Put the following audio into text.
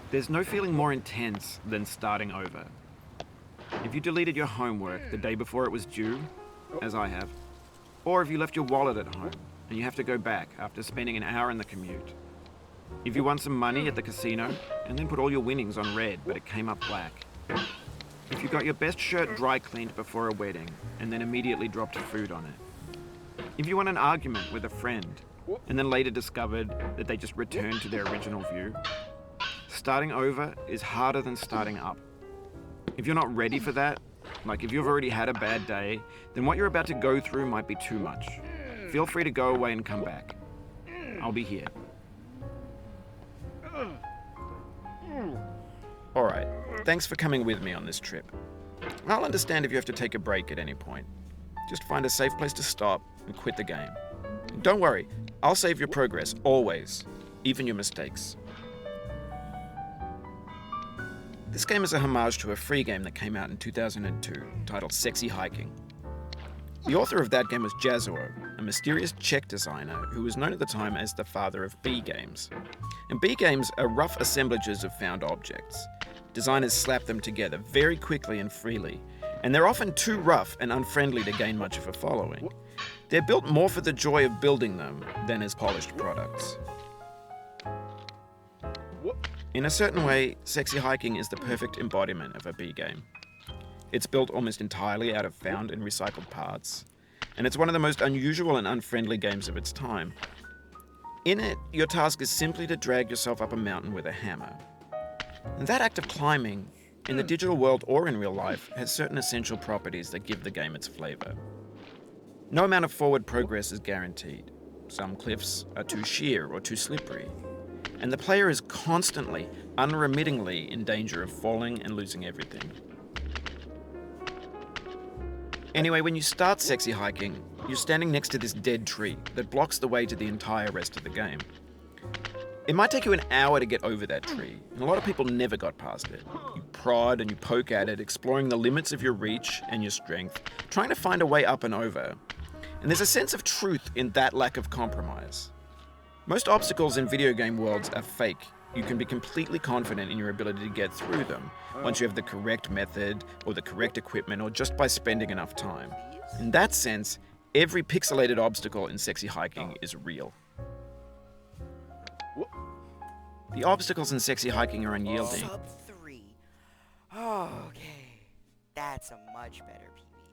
There's no feeling more intense than starting over. If you deleted your homework the day before it was due, as I have, or if you left your wallet at home and you have to go back after spending an hour in the commute. If you won some money at the casino and then put all your winnings on red but it came up black. If you got your best shirt dry cleaned before a wedding and then immediately dropped food on it. If you won an argument with a friend and then later discovered that they just returned to their original view. Starting over is harder than starting up. If you're not ready for that, like if you've already had a bad day, then what you're about to go through might be too much. Feel free to go away and come back. I'll be here. Alright, thanks for coming with me on this trip. I'll understand if you have to take a break at any point. Just find a safe place to stop and quit the game. Don't worry, I'll save your progress, always, even your mistakes. This game is a homage to a free game that came out in 2002, titled Sexy Hiking. The author of that game was Jazuo, a mysterious Czech designer who was known at the time as the father of B games. And B games are rough assemblages of found objects. Designers slap them together very quickly and freely, and they're often too rough and unfriendly to gain much of a following. They're built more for the joy of building them than as polished products. In a certain way, Sexy Hiking is the perfect embodiment of a B game. It's built almost entirely out of found and recycled parts, and it's one of the most unusual and unfriendly games of its time. In it, your task is simply to drag yourself up a mountain with a hammer. And that act of climbing, in the digital world or in real life, has certain essential properties that give the game its flavor. No amount of forward progress is guaranteed. Some cliffs are too sheer or too slippery, and the player is constantly, unremittingly in danger of falling and losing everything. Anyway, when you start Sexy Hiking, you're standing next to this dead tree that blocks the way to the entire rest of the game. It might take you an hour to get over that tree, and a lot of people never got past it. You prod and you poke at it, exploring the limits of your reach and your strength, trying to find a way up and over. And there's a sense of truth in that lack of compromise. Most obstacles in video game worlds are fake. You can be completely confident in your ability to get through them once you have the correct method or the correct equipment or just by spending enough time. In that sense, every pixelated obstacle in Sexy Hiking is real. The obstacles in Sexy Hiking are unyielding. Sub 3. Oh, okay. That's a much better PB.